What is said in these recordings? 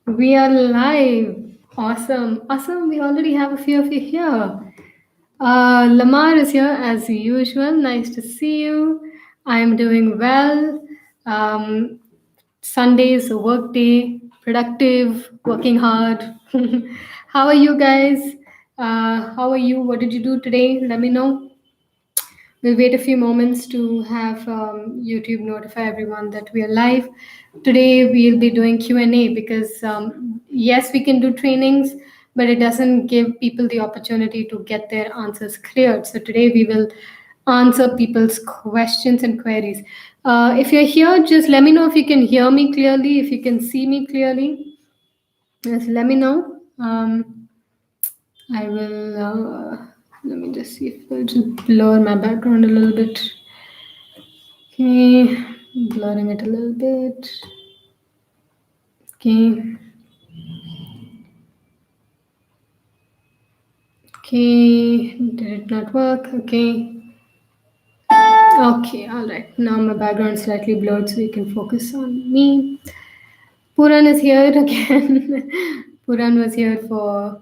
We are live. Awesome. Awesome. We already have a few of you here. Lamar is here as usual. Nice to see you. I'm doing well. Um, Sunday is a work day, productive, working hard. How are you guys? How are you? What did you do today? Let me know. We'll wait a few moments to have YouTube notify everyone that we are live. Today we'll be doing Q&A because yes, we can do trainings, but it doesn't give people the opportunity to get their answers cleared. So today we will answer people's questions and queries. If you're here, just let me know if you can hear me clearly, if you can see me clearly. Just let me know. I will. Let me just see if I'll just blur my background a little bit. Okay, blurring it a little bit. Okay. Okay, did it not work? Okay. Okay, all right. Now my background is slightly blurred so you can focus on me. Puran is here again. Puran was here for,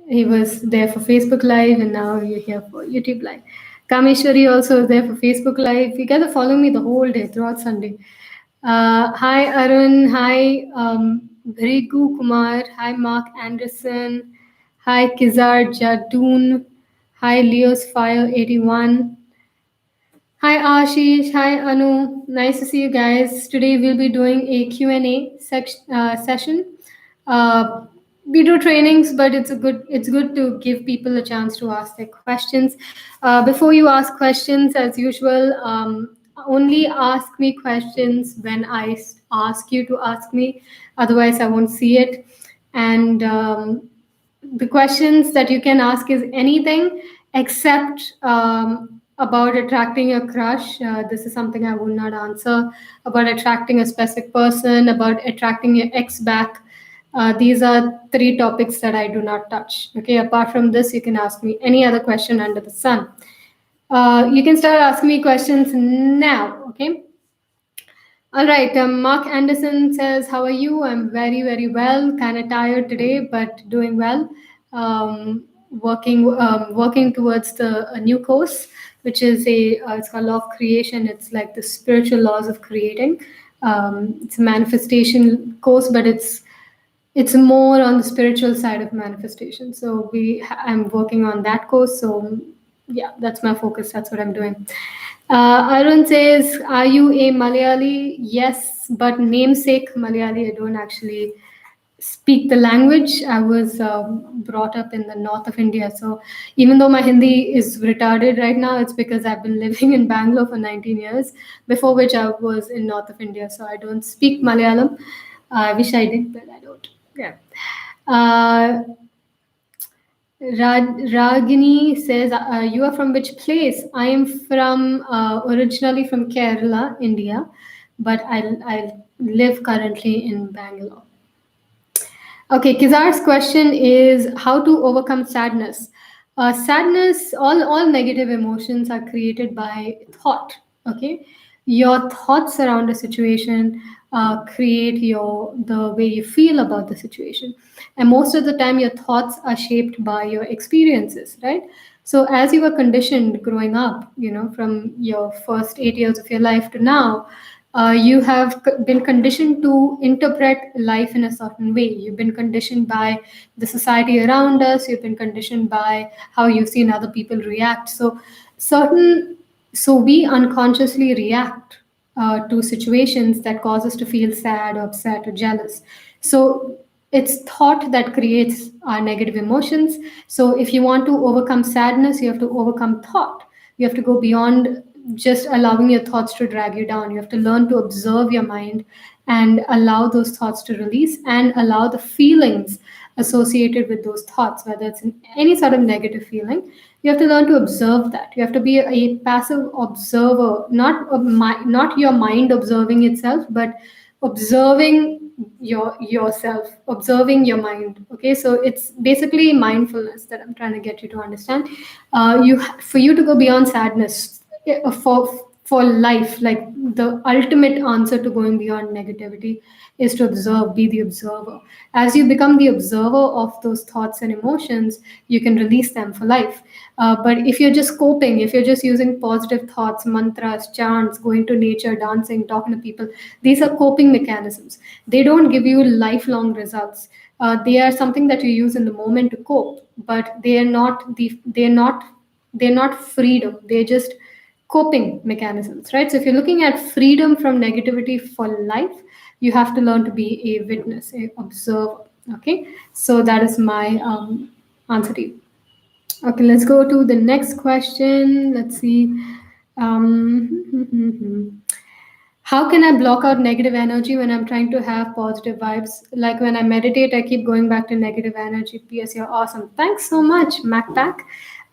he was there for Facebook Live and now you're here for YouTube Live. Kameshwari also was there for Facebook Live. You guys are following me the whole day throughout Sunday. Hi Arun, hi Bhrigu Kumar, hi Mark Anderson, hi Kizar Jadoon, hi Leo's Fire 81. Hi Ashish, hi Anu. Nice to see you guys. Today we'll be doing a Q&A session. Uh, we do trainings, but it's good to give people a chance to ask their questions. Before you ask questions, as usual, only ask me questions when I ask you to ask me. Otherwise, I won't see it. And the questions that you can ask is anything except about attracting a crush. This is something I will not answer. About attracting a specific person, about attracting your ex back. These are three topics that I do not touch. Okay, apart from this, you can ask me any other question under the sun. You can start asking me questions now. Okay. All right. Mark Anderson says, "How are you?" I'm very, very well. Kind of tired today, but doing well. Working towards a new course, which is it's called Law of Creation. It's like the spiritual laws of creating. It's a manifestation course, but it's more on the spiritual side of manifestation. So I'm working on that course. So yeah, that's my focus. That's what I'm doing. Arun says, "Are you a Malayali?" Yes, but namesake Malayali. I don't actually speak the language. I was brought up in the north of India. So even though my Hindi is retarded right now, it's because I've been living in Bangalore for 19 years, before which I was in north of India. So I don't speak Malayalam. I wish I did, but I don't. Yeah. Uh, Ragini says, "You are from which place?" I am from originally from Kerala, India, but I live currently in Bangalore. Okay, Kizar's question is how to overcome sadness. Sadness, all negative emotions are created by thought. Okay, your thoughts around a situation create the way you feel about the situation, and most of the time, your thoughts are shaped by your experiences, right? So, as you were conditioned growing up, from your first 8 years of your life to now, you have been conditioned to interpret life in a certain way. You've been conditioned by the society around us. You've been conditioned by how you've seen other people react. Certain, so we unconsciously react to situations that cause us to feel sad or upset or jealous. So it's thought that creates our negative emotions. So if you want to overcome sadness, you have to overcome thought. You have to go beyond just allowing your thoughts to drag you down. You have to learn to observe your mind and allow those thoughts to release and allow the feelings associated with those thoughts, whether it's any sort of negative feeling. You have to learn to observe that. You have to be a passive observer, not your mind observing itself, but observing yourself, observing your mind. Okay, so it's basically mindfulness that I'm trying to get you to understand. For you to go beyond sadness, for for life, like the ultimate answer to going beyond negativity is to observe, be the observer. As you become the observer of those thoughts and emotions, you can release them for life. But if you're just coping, if you're just using positive thoughts, mantras, chants, going to nature, dancing, talking to people, these are coping mechanisms. They don't give you lifelong results. They are something that you use in the moment to cope, but they're not freedom. They're just coping mechanisms, right? So if you're looking at freedom from negativity for life, you have to learn to be a witness, a observer. Okay, so that is my answer to you. Okay, let's go to the next question. Let's see. How can I block out negative energy when I'm trying to have positive vibes? Like when I meditate, I keep going back to negative energy. P.S. You're awesome. Thanks so much, MacPack.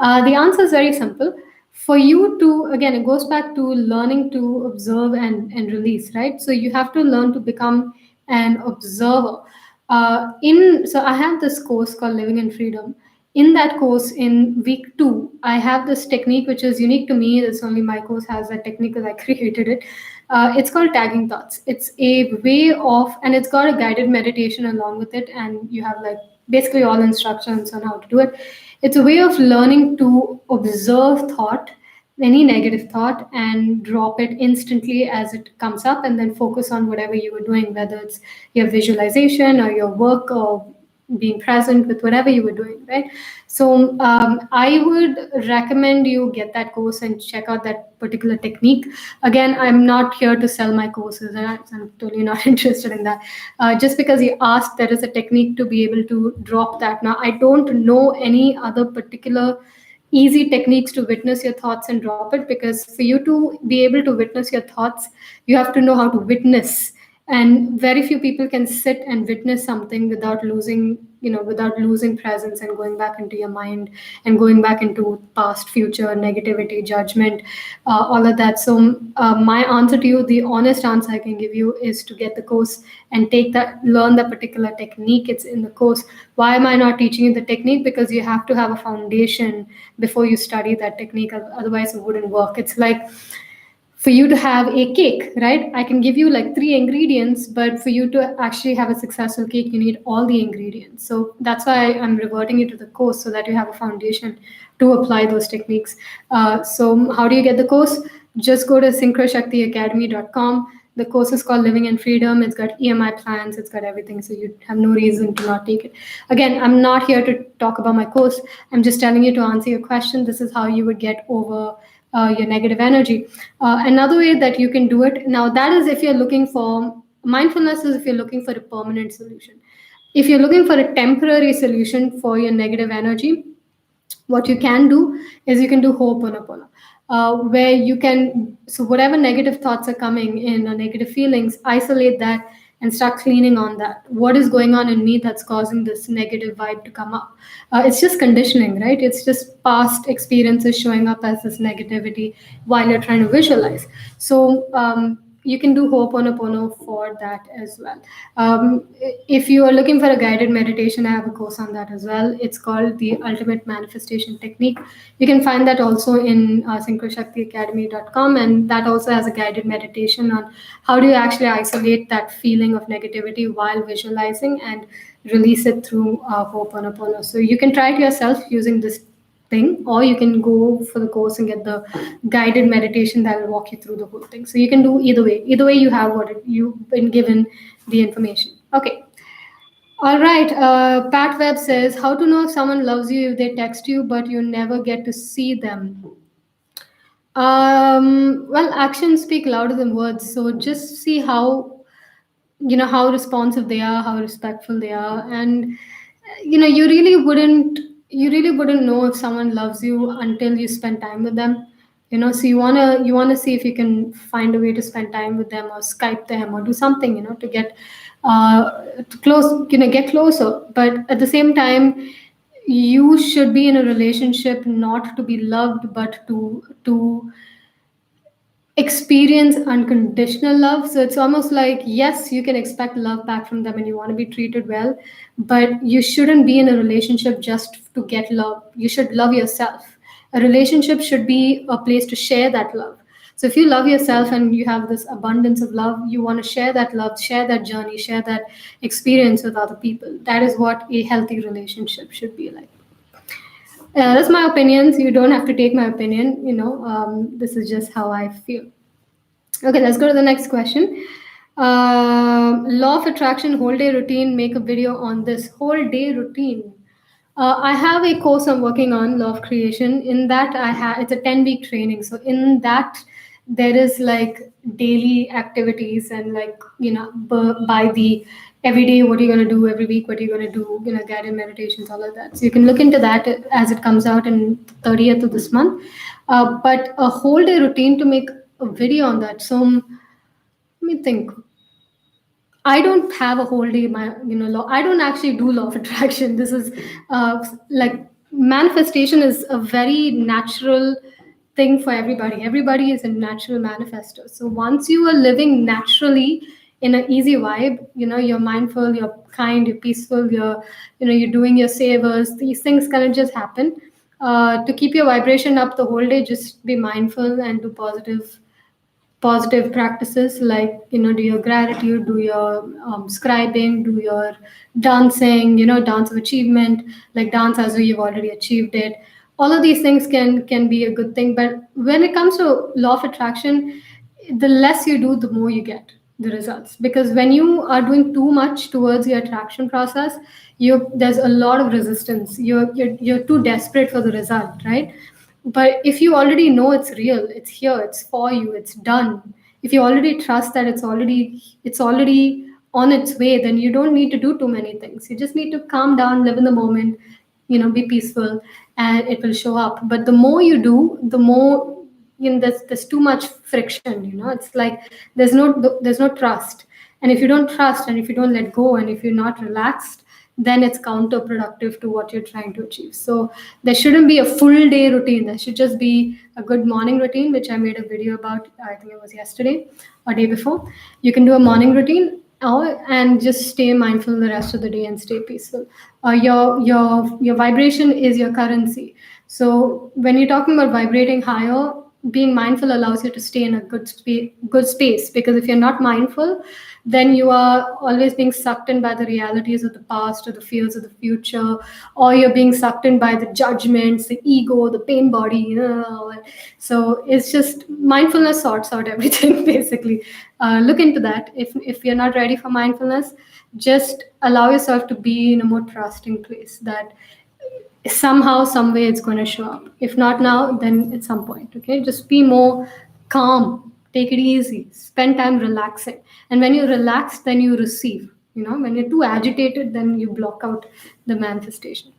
The answer is very simple. For you to, again, it goes back to learning to observe and release, right? So you have to learn to become an observer. So I have this course called Living in Freedom. In that course, in week 2, I have this technique which is unique to me. It's only my course has that technique because I created it. It's called tagging thoughts. It's a way of, and it's got a guided meditation along with it, and you have like basically all instructions on how to do it. It's a way of learning to observe thought, any negative thought, and drop it instantly as it comes up, and then focus on whatever you were doing, whether it's your visualization or your work or being present with whatever you were doing, right? So I would recommend you get that course and check out that particular technique. Again, I'm not here to sell my courses, and I'm totally not interested in that. Just because you asked, there is a technique to be able to drop that. Now, I don't know any other particular easy techniques to witness your thoughts and drop it, because for you to be able to witness your thoughts, you have to know how to witness, and very few people can sit and witness something without losing, without losing presence and going back into your mind and going back into past, future, negativity, judgment, all of that. So my answer to you, the honest answer I can give you, is to get the course and learn that particular technique. It's in the course. Why am I not teaching you the technique? Because you have to have a foundation before you study that technique, otherwise it wouldn't work. It's like for you to have a cake, right? I can give you like 3 ingredients, but for you to actually have a successful cake, you need all the ingredients. So that's why I'm reverting you to the course, so that you have a foundation to apply those techniques. So how do you get the course? Just go to synchroshaktiacademy.com. The course is called Living in Freedom. It's got EMI plans. It's got everything. So you have no reason to not take it. Again, I'm not here to talk about my course. I'm just telling you to answer your question. This is how you would get over your negative energy. Another way that you can do it, now that is if you're looking for, mindfulness is if you're looking for a permanent solution. If you're looking for a temporary solution for your negative energy, what you can do is you can do Ho'oponopono, where you can, so whatever negative thoughts are coming in or negative feelings, isolate that and start cleaning on that. What is going on in me that's causing this negative vibe to come up? It's just conditioning, right? It's just past experiences showing up as this negativity while you're trying to visualize. So you can do Ho'oponopono for that as well. If you are looking for a guided meditation, I have a course on that as well. It's called the Ultimate Manifestation Technique. You can find that also in synchroshaktiacademy.com, and that also has a guided meditation on how do you actually isolate that feeling of negativity while visualizing and release it through Ho'oponopono. So you can try it yourself using this thing, or you can go for the course and get the guided meditation that will walk you through the whole thing. So you can do either way. Either way, you have you've been given the information. Okay. All right. Pat Webb says, how to know if someone loves you if they text you but you never get to see them? Well, actions speak louder than words. So just see how responsive they are, how respectful they are, and you really wouldn't know if someone loves you until you spend time with them. So you wanna see if you can find a way to spend time with them, or Skype them, or do something, to get to get closer. But at the same time, you should be in a relationship not to be loved, but to experience unconditional love. So it's almost like, yes, you can expect love back from them and you want to be treated well, but you shouldn't be in a relationship just to get love. You should love yourself. A relationship should be a place to share that love. So if you love yourself and you have this abundance of love, you want to share that love, share that journey, share that experience with other people. That is what a healthy relationship should be like. That's my opinions. You don't have to take my opinion. This is just how I feel. Okay, let's go to the next question. Law of attraction whole day routine. Make a video on this whole day routine. I have a course I'm working on, Law of Creation. In that, I have it's a 10-week training. So in that, there is like daily activities and like by the every day what are you going to do, every week what are you going to do, guided meditations, all of that. So you can look into that as it comes out in 30th of this month. But a whole day routine to make a video on that. So let me think. I don't have a whole day, law. I don't actually do law of attraction. This is like manifestation is a very natural thing for everybody. Everybody is a natural manifester. So once you are living naturally in an easy vibe, you're mindful, you're kind, you're peaceful, you're doing your savers. These things kind of just happen. To keep your vibration up the whole day, just be mindful and do positive practices like do your gratitude, do your scribing, do your dancing, dance of achievement, like dance as though you've already achieved it. All of these things can be a good thing, but when it comes to law of attraction, the less you do, the more you get the results, because when you are doing too much towards your attraction process, there's a lot of resistance. You're too desperate for the result, right? But if you already know it's real, it's here, it's for you, it's done. If you already trust that it's already on its way, then you don't need to do too many things. You just need to calm down, live in the moment, be peaceful, and it will show up. But the more you do, the more there's too much friction. It's like there's no trust. And if you don't trust, and if you don't let go, and if you're not relaxed, then it's counterproductive to what you're trying to achieve. So there shouldn't be a full day routine. There should just be a good morning routine, which I made a video about, I think it was yesterday or day before. You can do a morning routine and just stay mindful the rest of the day and stay peaceful. Your vibration is your currency. So when you're talking about vibrating higher, being mindful allows you to stay in a good space, because if you're not mindful, then you are always being sucked in by the realities of the past or the fears of the future, or you're being sucked in by the judgments, the ego, the pain body. So it's just mindfulness sorts out everything basically. Look into that. If you're not ready for mindfulness, just allow yourself to be in a more trusting place that somehow, some way it's going to show up. If not now, then at some point. Okay, just be more calm, take it easy, spend time relaxing. And when you relax, then you receive. When you're too agitated, then you block out the manifestation.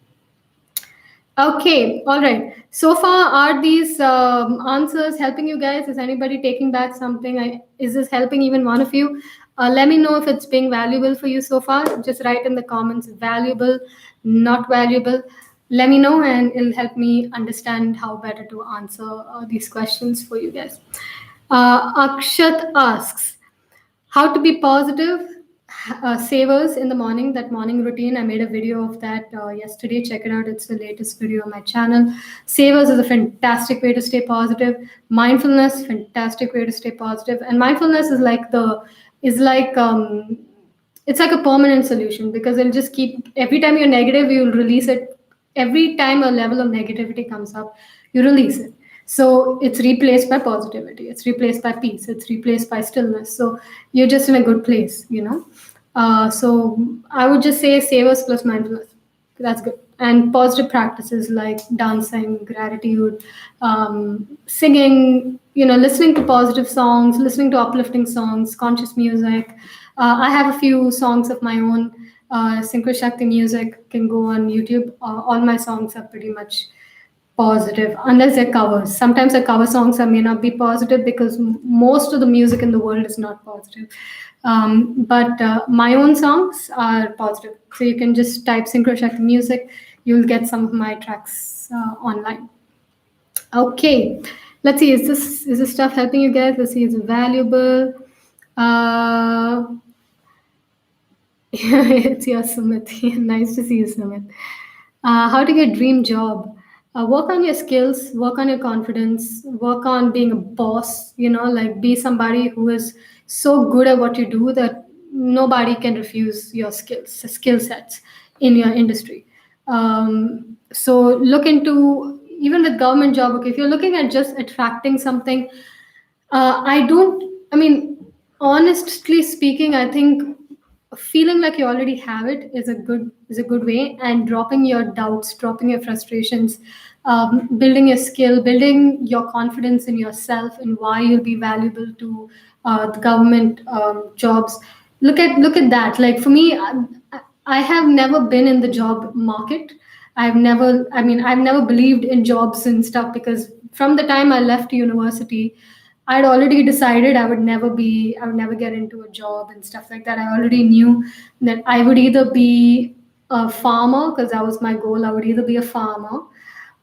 Okay, all right. So far, are these answers helping you guys? Is anybody taking back something? Is this helping even one of you? Let me know if it's being valuable for you so far. Just write in the comments, valuable, not valuable. Let me know, and it'll help me understand how better to answer these questions for you guys. Akshat asks, how to be positive savers in the morning, that morning routine. I made a video of that yesterday. Check it out. It's the latest video on my channel. Savers is a fantastic way to stay positive. Mindfulness, fantastic way to stay positive. And mindfulness is like it's like a permanent solution, because it'll just keep, every time you're negative, you'll release it. Every time a level of negativity comes up, you release it. So it's replaced by positivity, it's replaced by peace, it's replaced by stillness. So you're just in a good place. So I would just say savers plus mindfulness. That's good. And positive practices like dancing, gratitude, singing, listening to positive songs, listening to uplifting songs, conscious music. I have a few songs of my own. Synchro Shakti music can go on YouTube. All my songs are pretty much positive, unless they're covers. Sometimes the cover songs may not be positive, because most of the music in the world is not positive. But my own songs are positive. So you can just type Synchro Shakti music. You'll get some of my tracks online. Okay, let's see. Is this stuff helping you guys? Let's see. Is it valuable? It's your Sumit. Nice to see you, Sumit. How to get dream job? Work on your skills, work on your confidence, work on being a boss, like be somebody who is so good at what you do that nobody can refuse your skill sets in your industry. So look into, even with government job, okay, if you're looking at just attracting something, I don't. I mean, honestly speaking, I think feeling like you already have it is a good way, and dropping your doubts, dropping your frustrations, building your skill, building your confidence in yourself, and why you'll be valuable to the government jobs. Look at that. Like for me, I have never been in the job market. I've never believed in jobs and stuff, because from the time I left university, I'd already decided I would never get into a job and stuff like that. I already knew that I would either be a farmer, because that was my goal. I would either be a farmer,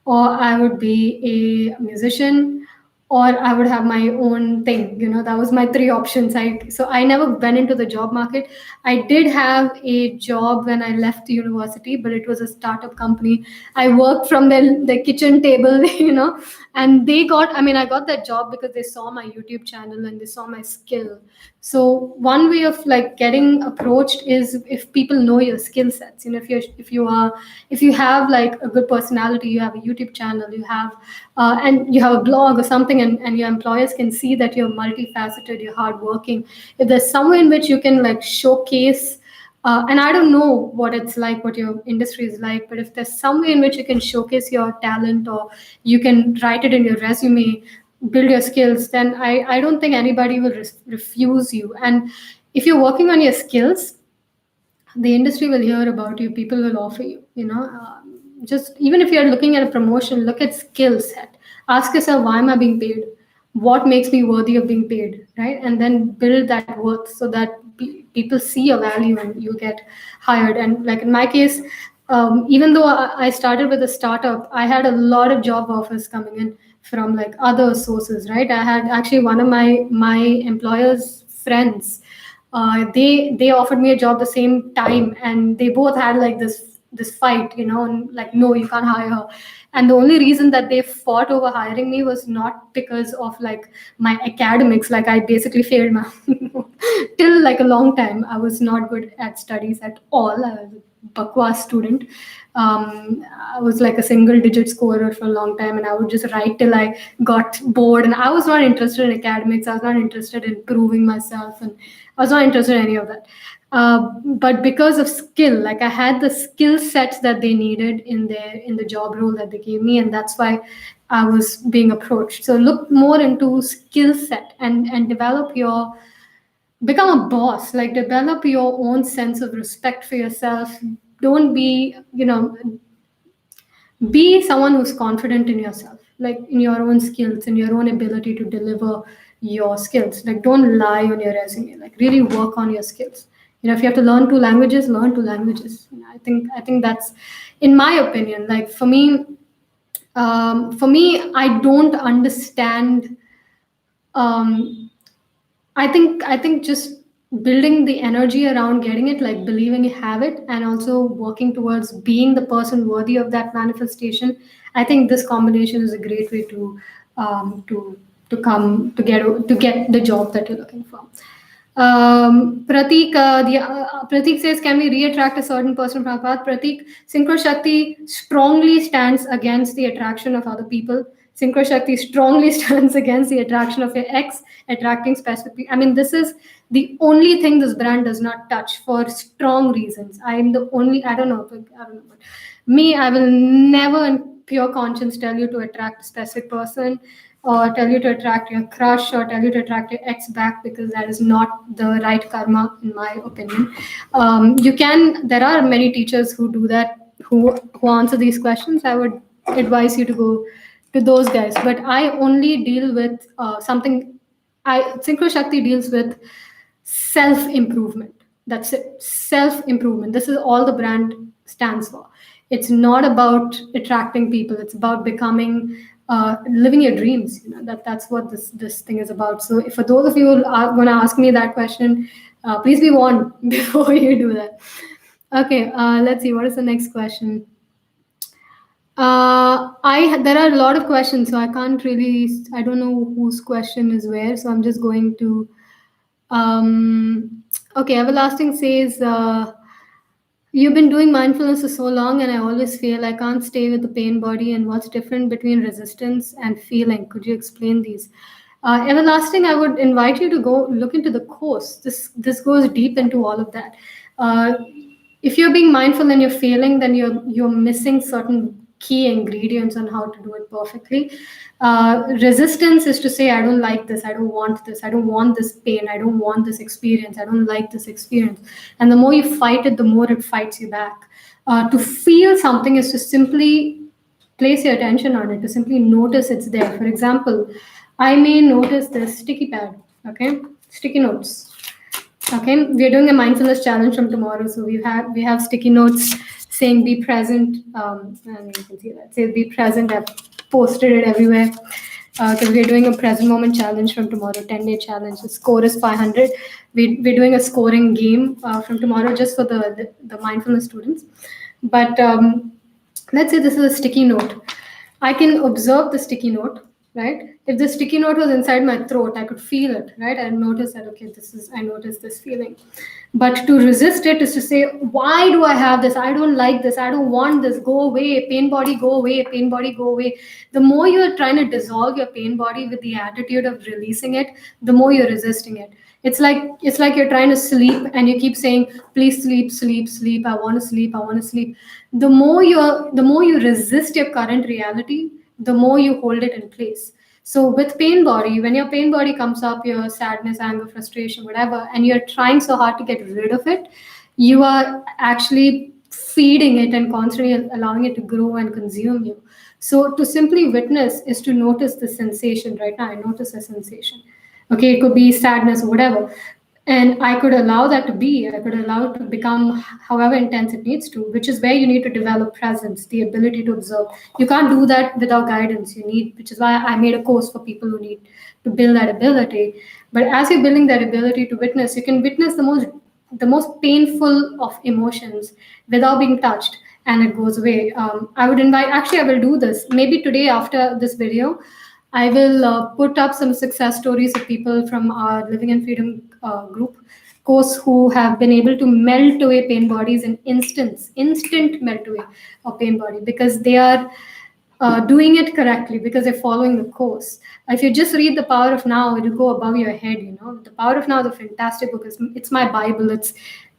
or I would be a musician, or I would have my own thing. That was my three options. So I never went into the job market. I did have a job when I left the university, but it was a startup company. I worked from the kitchen table, and I got that job because they saw my YouTube channel and they saw my skill. So one way of like getting approached is if people know your skill sets. If you have like a good personality, you have a YouTube channel, and you have a blog or something, and your employers can see that you're multifaceted, you're hardworking. If there's somewhere in which you can like showcase, and I don't know what it's like, what your industry is like, but if there's some way in which you can showcase your talent, or you can write it in your resume, build your skills, then I don't think anybody will refuse you. And if you're working on your skills, the industry will hear about you, people will offer you. Just even if you're looking at a promotion, look at skill set. Ask yourself, why am I being paid? What makes me worthy of being paid, right? And then build that worth, so that people see your value and you get hired. And like in my case, even though I started with a startup, I had a lot of job offers coming in from like other sources, right? I had actually one of my employer's friends, they offered me a job the same time, and they both had like this fight, and like, no, you can't hire her. And the only reason that they fought over hiring me was not because of like my academics. Like I basically failed my till like a long time. I was not good at studies at all. I was a bakwas student. I was like a single digit scorer for a long time, and I would just write till I got bored. And I was not interested in academics. I was not interested in proving myself, and I was not interested in any of that. But because of skill, like I had the skill sets that they needed in the job role that they gave me, and that's why I was being approached. So look more into skill set, and become a boss. Like develop your own sense of respect for yourself. Don't be someone who's confident in yourself, like in your own skills, in your own ability to deliver your skills. Like don't lie on your resume, like really work on your skills. If you have to learn two languages, learn two languages. I think that's, in my opinion. Like for me, I don't understand. Um, I think just building the energy around getting it, like believing you have it, and also working towards being the person worthy of that manifestation. I think this combination is a great way to get the job that you're looking for. Pratik says, can we re-attract a certain person from our path? Pratik, Synchro Shakti strongly stands against the attraction of other people. Synchro Shakti strongly stands against the attraction of your ex attracting specific people. This is the only thing this brand does not touch for strong reasons. I'm the only, I don't know, but me, I will never in pure conscience tell you to attract a specific person, or tell you to attract your crush, or tell you to attract your ex back, because that is not the right karma, in my opinion. There are many teachers who do that, who answer these questions. I would advise you to go to those guys. But I only deal with something. Synchro Shakti deals with self improvement. That's it. Self improvement. This is all the brand stands for. It's not about attracting people. It's about becoming, living your dreams. That's what this thing is about. So, if for those of you who are going to ask me that question, please be warned before you do that. Okay, let's see. What is the next question? There are a lot of questions, so I can't really. I don't know whose question is where, so I'm just going to. Okay, everlasting says. You've been doing mindfulness for so long, and I always feel I can't stay with the pain body. And what's different between resistance and feeling? Could you explain these? Everlasting, I would invite you to go look into the course. This goes deep into all of that. Uh, if you're being mindful and you're failing, then you're missing certain key ingredients on how to do it perfectly. Resistance is to say, I don't like this, I don't want this, I don't want this pain, I don't want this experience, I don't like this experience. And the more you fight it, the more it fights you back. To feel something is to simply place your attention on it, to simply notice it's there. For example, I may notice this sticky pad, okay, sticky notes. Okay, we're doing a mindfulness challenge from tomorrow, so we have sticky notes saying "be present," and you can see that says "be present." I've posted it everywhere because we're doing a present moment challenge from tomorrow, 10-day challenge. The score is 500. We're doing a scoring game from tomorrow just for the mindfulness students. But let's say this is a sticky note. I can observe the sticky note, right? If the sticky note was inside my throat, I could feel it, right? I noticed that, okay, I noticed this feeling. But to resist it is to say, why do I have this? I don't like this. I don't want this. Go away. Pain body, go away. Pain body, go away. The more you're trying to dissolve your pain body with the attitude of releasing it, the more you're resisting it. It's like you're trying to sleep and you keep saying, please sleep, sleep, sleep. I want to sleep. I want to sleep. The more you resist your current reality, the more you hold it in place. So with pain body, when your pain body comes up, your sadness, anger, frustration, whatever, and you're trying so hard to get rid of it, you are actually feeding it and constantly allowing it to grow and consume you. So to simply witness is to notice the sensation. Right now I notice a sensation. Okay, it could be sadness or whatever, and I could allow that to be. I could allow it to become however intense it needs to, which is where you need to develop presence, the ability to observe. You can't do that without guidance. You need, which is why I made a course for people who need to build that ability. But as you're building that ability to witness, you can witness the most painful of emotions without being touched, and it goes away. I would invite, actually I will do this maybe today after this video. I will put up some success stories of people from our Living in Freedom group course who have been able to melt away pain bodies in instant melt away of pain body because they are doing it correctly, because they're following the course. If you just read The Power of Now, it'll go above your head. The Power of Now is a fantastic book. It's my Bible.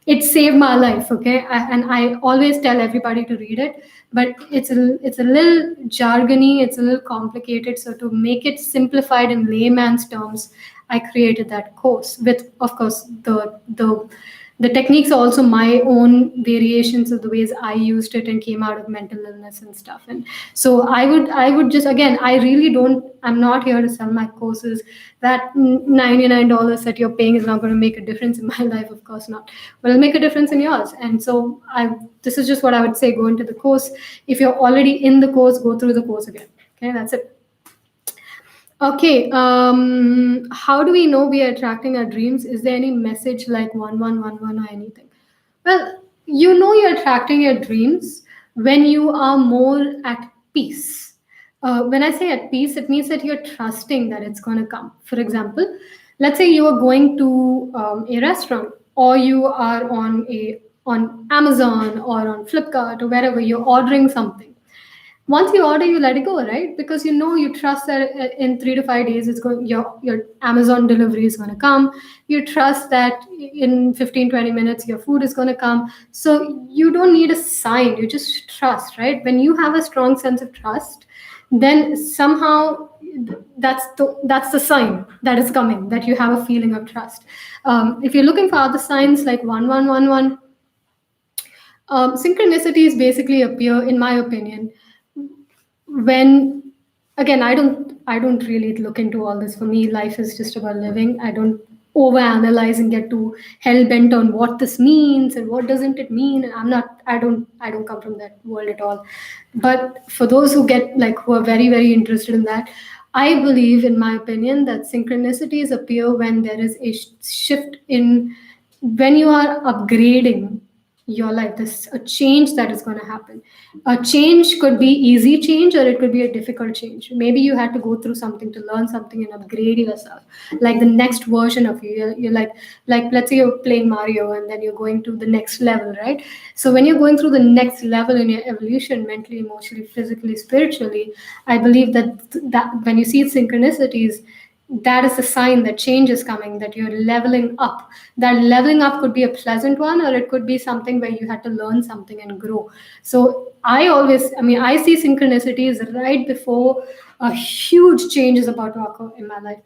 It saved my life. Okay, and I always tell everybody to read it, but it's a little jargony. It's a little complicated. So to make it simplified in layman's terms, I created that course with, of course, the techniques are also my own variations of the ways I used it and came out of mental illness and stuff. And so I would just, again, I'm not here to sell my courses. That $99 that you're paying is not going to make a difference in my life, of course not. But it'll make a difference in yours. And so this is just what I would say: go into the course. If you're already in the course, go through the course again. Okay, that's it. Okay, how do we know we are attracting our dreams? Is there any message like 1111 or anything? Well, you know you're attracting your dreams when you are more at peace. When I say at peace, it means that you're trusting that it's going to come. For example, let's say you are going to a restaurant, or you are on Amazon or on Flipkart or wherever you're ordering something. Once you order, you let it go, right? Because you trust that in 3 to 5 days it's going, your Amazon delivery is going to come. You trust that in 15-20 minutes your food is going to come. So you don't need a sign, you just trust, right? When you have a strong sense of trust, then somehow that's the sign that is coming, that you have a feeling of trust. If you're looking for other signs like 1111, synchronicities basically appear, in my opinion, when, again, I don't really look into all this. For me, life is just about living. I don't overanalyze and get too hell bent on what this means and what doesn't it mean. And I don't come from that world at all. But for those who are very, very interested in that, I believe, in my opinion, that synchronicities appear when there is a shift in, when you are upgrading your life. This a change that is going to happen. A change could be easy change, or it could be a difficult change. Maybe you had to go through something to learn something and upgrade yourself, like the next version of you. You're like let's say you're playing Mario and then you're going to the next level, right? So when you're going through the next level in your evolution, mentally, emotionally, physically, spiritually, I believe that when you see synchronicities, that is a sign that change is coming, that you're leveling up. That leveling up could be a pleasant one, or it could be something where you had to learn something and grow. So I see synchronicities right before a huge change is about to occur in my life.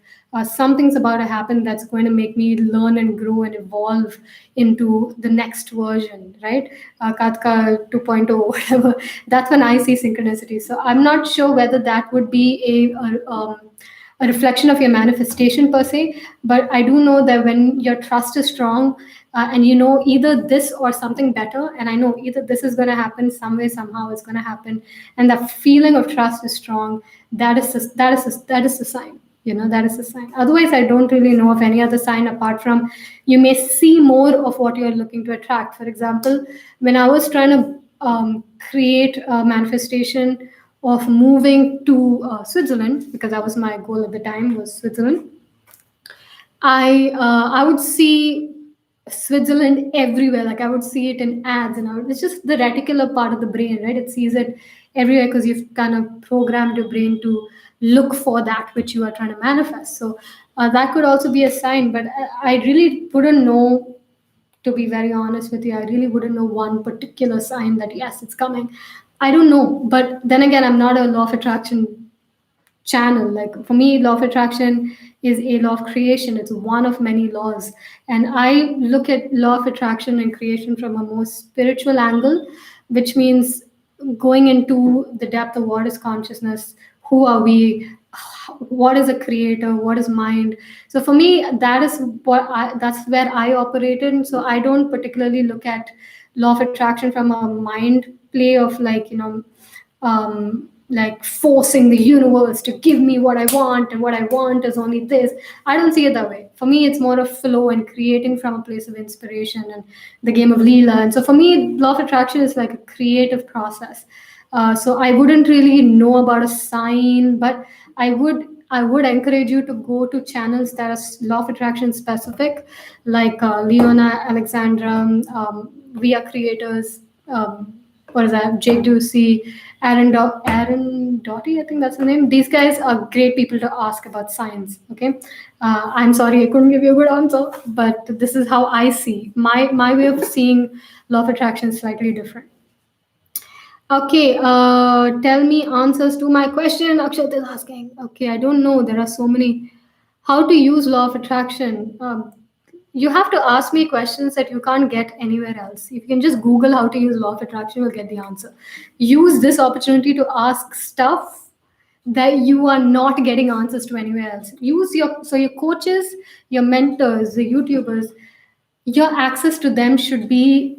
Something's about to happen that's going to make me learn and grow and evolve into the next version, right? Katka 2.0, whatever. That's when I see synchronicities. So I'm not sure whether that would be a reflection of your manifestation per se, but I do know that when your trust is strong, and you know either this or something better, and I know either this is going to happen some way, somehow it's going to happen, and the feeling of trust is strong, that is the sign. That is the sign. Otherwise, I don't really know of any other sign apart from you may see more of what you're looking to attract. For example, when I was trying to create a manifestation of moving to Switzerland, because that was my goal at the time, was Switzerland. I would see Switzerland everywhere. Like I would see it in ads, and it's just the reticular part of the brain, right? It sees it everywhere because you've kind of programmed your brain to look for that which you are trying to manifest. So that could also be a sign, but I really wouldn't know. To be very honest with you, I really wouldn't know one particular sign that yes, it's coming. I don't know, but then again, I'm not a law of attraction channel. Like for me, law of attraction is a law of creation. It's one of many laws, and I look at law of attraction and creation from a more spiritual angle, which means going into the depth of what is consciousness, who are we, what is a creator, what is mind. So for me, that's where I operated. And so I don't particularly look at law of attraction from a mind play of like forcing the universe to give me what I want, and what I want is only this. I don't see it that way. For me, it's more of flow and creating from a place of inspiration and the game of Leela. And so for me, law of attraction is like a creative process. So I wouldn't really know about a sign, but I would encourage you to go to channels that are law of attraction specific, like Leona Alexandra, We Are Creators. What is that? Jake Ducey, Aaron Doughty, I think that's the name. These guys are great people to ask about science. Okay, I'm sorry I couldn't give you a good answer, but this is how I see my way of seeing law of attraction is slightly different. Okay, tell me answers to my question. Akshat is asking. Okay, I don't know. There are so many. How to use law of attraction? You have to ask me questions that you can't get anywhere else. If you can just Google how to use law of attraction, you'll get the answer. Use this opportunity to ask stuff that you are not getting answers to anywhere else. Use your coaches, your mentors, the YouTubers. Your access to them should be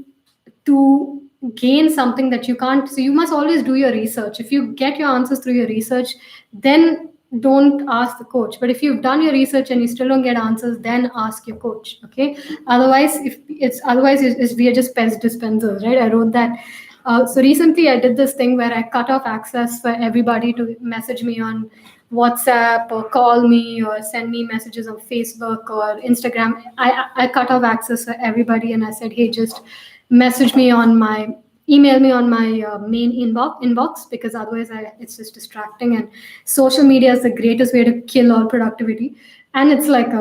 to gain something that you can't. So you must always do your research. If you get your answers through your research, then don't ask the coach. But if you've done your research and you still don't get answers, then ask your coach. Okay, otherwise we are just pest dispensers, right? I wrote that. So recently I did this thing where I cut off access for everybody to message me on WhatsApp or call me or send me messages on Facebook or Instagram. I cut off access for everybody, and I said, hey, just message me on my email me on my main inbox, because otherwise it's just distracting. And social media is the greatest way to kill all productivity. And it's like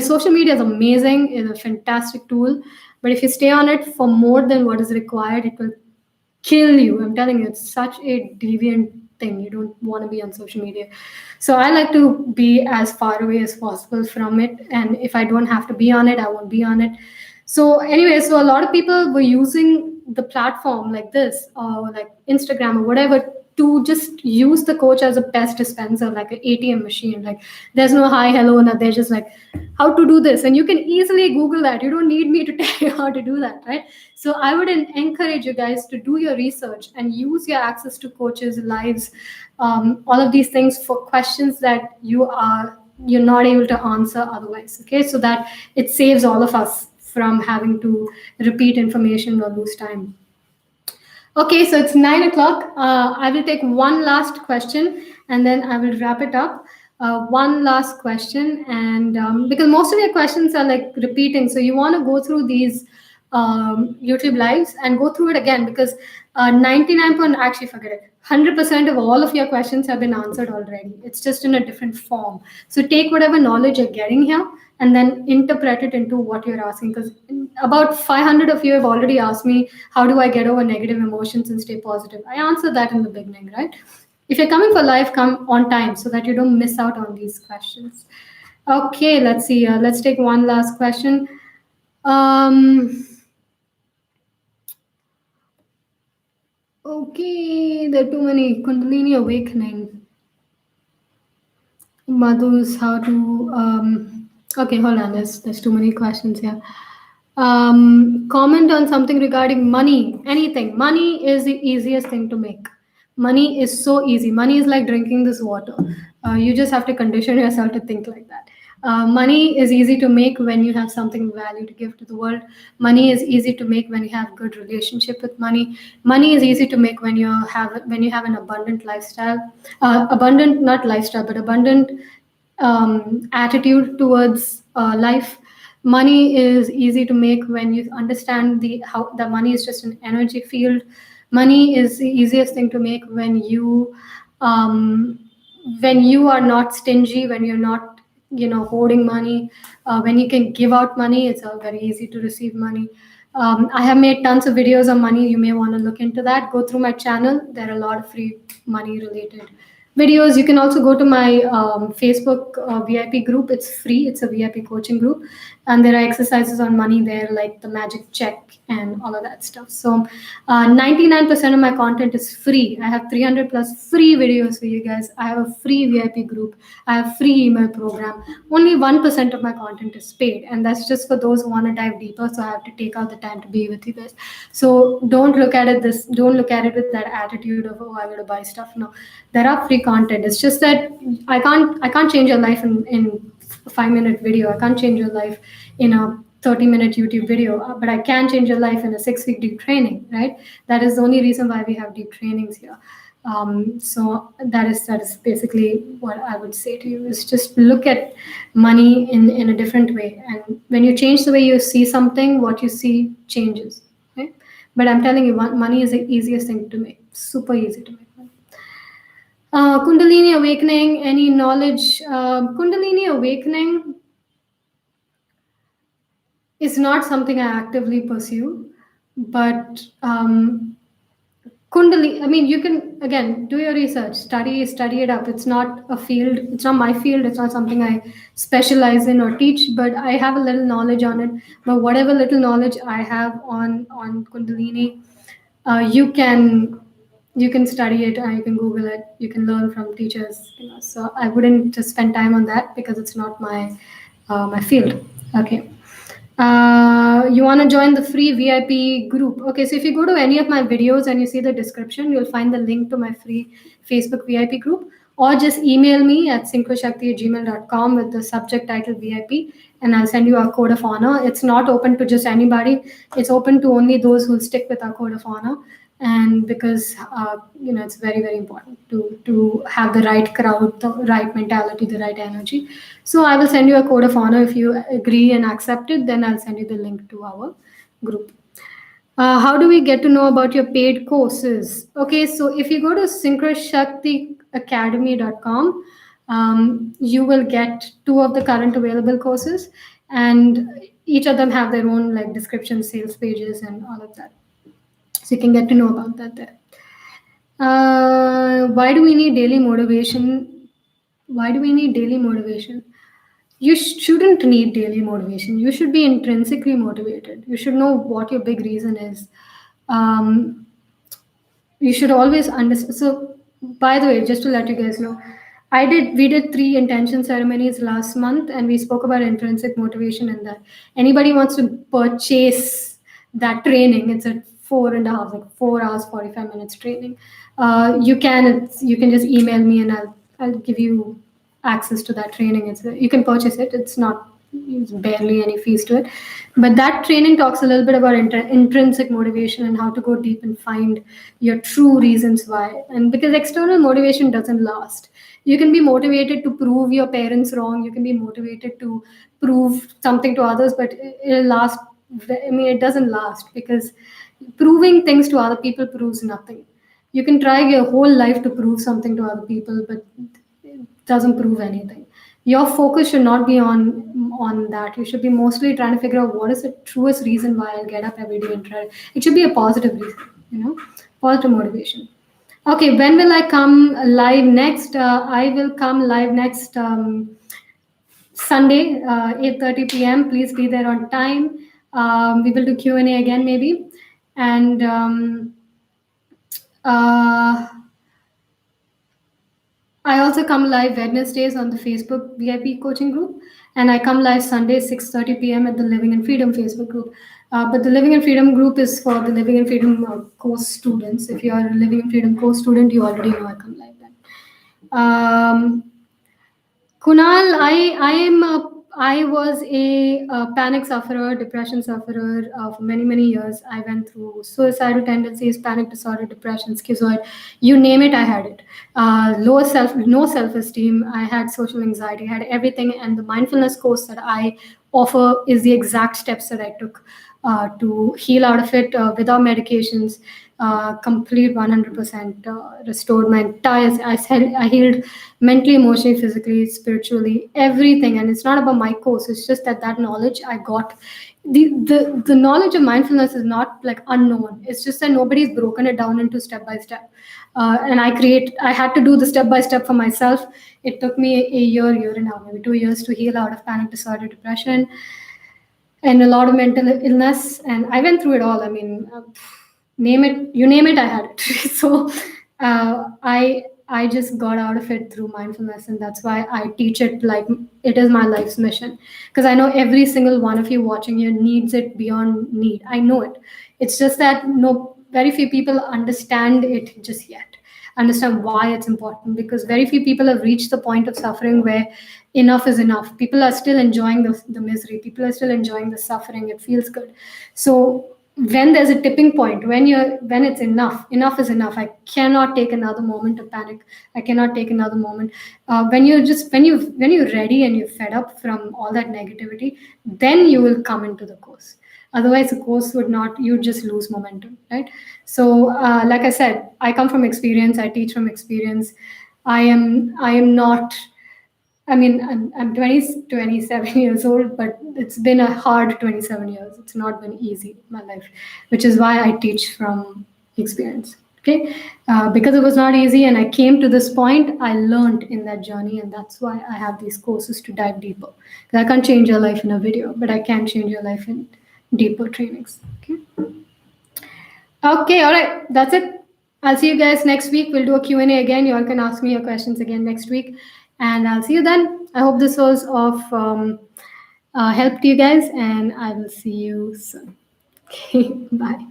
social media is amazing, is a fantastic tool, but if you stay on it for more than what is required, it will kill you. I'm telling you, it's such a deviant thing. You don't want to be on social media. So I like to be as far away as possible from it, and if I don't have to be on it, I won't be on it. So anyway, so a lot of people were using the platform like this, or like Instagram or whatever, to just use the coach as a pest dispenser, like an ATM machine. Like there's no hi, hello, and they're just like, how to do this, and you can easily Google that. You don't need me to tell you how to do that, right? So I would encourage you guys to do your research and use your access to coaches, lives, all of these things for questions that you're not able to answer otherwise. Okay, so that it saves all of us from having to repeat information or lose time. Okay, so it's 9 o'clock. I will take one last question and then I will wrap it up. One last question, and because most of your questions are like repeating, so you want to go through these YouTube lives and go through it again because 99 point actually forget it. 100% of all of your questions have been answered already. It's just in a different form. So take whatever knowledge you're getting here and then interpret it into what you're asking. Because about 500 of you have already asked me, how do I get over negative emotions and stay positive? I answered that in the beginning, right? If you're coming for live, come on time so that you don't miss out on these questions. Okay, let's see. Let's take one last question. Okay, there are too many. Kundalini awakening. Madhu's how to. Okay, hold on. There's too many questions here. Comment on something regarding money. Anything. Money is the easiest thing to make. Money is so easy. Money is like drinking this water. You just have to condition yourself to think like that. Money is easy to make when you have something value to give to the world. Money is easy to make when you have good relationship with money. Money is easy to make when you have an abundant lifestyle. Abundant, not lifestyle, but abundant attitude towards life. Money is easy to make when you understand how the money is just an energy field. Money is the easiest thing to make when you are not stingy, when you're not hoarding money, when you can give out money. It's very easy to receive money. I have made tons of videos on money. You may want to look into that. Go through my channel. There are a lot of free money related videos. You can also go to my Facebook VIP group. It's free. It's a VIP coaching group, and there are exercises on money there, like the magic check and all of that stuff. So 99% of my content is free. I have 300 plus free videos for you guys. I have a free VIP group. I have free email program. Only 1% of my content is paid, and that's just for those who want to dive deeper. So I have to take out the time to be with you guys. So don't look at it with that attitude of, oh, I got to buy stuff. No, there are free content. It's just that I can't change your life in a 5-minute video. I can't change your life in a 30-minute YouTube video, but I can change your life in a 6-week deep training, right? That is the only reason why we have deep trainings here. So that is basically what I would say to you, is just look at money in a different way. And when you change the way you see something, what you see changes, right? But I'm telling you, money is the easiest thing to make, super easy to make. Kundalini awakening, any knowledge? Kundalini awakening is not something I actively pursue, but Kundalini, I mean, you can, again, do your research, study it up. It's not a field, it's not my field, it's not something I specialize in or teach, but I have a little knowledge on it. But whatever little knowledge I have on Kundalini, you can study it, you can Google it, you can learn from teachers. So I wouldn't just spend time on that because it's not my field. Okay. You want to join the free VIP group. Okay, so if you go to any of my videos and you see the description, you'll find the link to my free Facebook VIP group, or just email me at synchroshakti@gmail.com with the subject title VIP, and I'll send you our code of honor. It's not open to just anybody. It's open to only those who stick with our code of honor. And because it's very, very important to have the right crowd, the right mentality, the right energy. So I will send you a code of honor. If you agree and accept it, then I'll send you the link to our group. How do we get to know about your paid courses? Okay, so if you go to synchroshaktiacademy.com, you will get 2 of the current available courses, and each of them have their own like description, sales pages, and all of that. So you can get to know about that there. Why do we need daily motivation? You shouldn't need daily motivation. You should be intrinsically motivated. You should know what your big reason is. You should always understand. So, by the way, just to let you guys know, we did 3 intention ceremonies last month, and we spoke about intrinsic motivation and that. Anybody wants to purchase that training, it's a 4 hours, 45 minutes training. You can just email me and I'll give you access to that training. You can purchase it. It's not barely any fees to it. But that training talks a little bit about intrinsic motivation and how to go deep and find your true reasons why. And because external motivation doesn't last. You can be motivated to prove your parents wrong. You can be motivated to prove something to others, but it'll last. I mean, it doesn't last because proving things to other people proves nothing. You can try your whole life to prove something to other people, but it doesn't prove anything. Your focus should not be on that. You should be mostly trying to figure out what is the truest reason why I'll get up every day and try. It should be a positive reason, positive motivation. Okay, when will I come live next? I will come live next Sunday, 8:30 p.m. Please be there on time. We will do Q&A again maybe. And I also come live Wednesdays on the Facebook VIP coaching group, and I come live Sundays 6:30 p.m. at the Living in Freedom Facebook group. But the Living in Freedom group is for the Living in Freedom course students. If you are a Living in Freedom course student, you already know I come live then. Kunal, I was a panic sufferer, depression sufferer for many years. I went through suicidal tendencies, panic disorder, depression, schizoid, you name it, I had it. No self esteem. I had social anxiety. I had everything, and the mindfulness course that I offer is the exact steps that I took to heal out of it without medications. Complete 100% restored my entire. I healed mentally, emotionally, physically, spiritually, everything. And it's not about my course. It's just that knowledge I got. The knowledge of mindfulness is not like unknown. It's just that nobody's broken it down into step by step. And I had to do the step by step for myself. It took me a year and a half, maybe 2 years to heal out of panic disorder, depression, and a lot of mental illness. And I went through it all. I mean, you name it, I had it. So I just got out of it through mindfulness, and that's why I teach it like it is my life's mission. Because I know every single one of you watching here needs it beyond need. I know it. It's just that very few people understand it just yet. Understand why it's important, because very few people have reached the point of suffering where enough is enough. People are still enjoying the misery. People are still enjoying the suffering. It feels good. So when there's a tipping point, when it's enough is enough. I cannot take another moment of panic. I cannot take another moment. When you're ready and you're fed up from all that negativity, then you will come into the course. Otherwise the course would not, you just lose momentum, right? So like I said, I come from experience. I teach from experience. I am not, I mean, I'm 27 years old, but it's been a hard 27 years. It's not been easy in my life, which is why I teach from experience. Okay, because it was not easy, and I came to this point. I learned in that journey, and that's why I have these courses to dive deeper. Because I can't change your life in a video, but I can change your life in deeper trainings. Okay. Okay. All right. That's it. I'll see you guys next week. We'll do a Q&A again. You all can ask me your questions again next week. And I'll see you then. I hope this was of help to you guys, and I will see you soon. Okay, bye.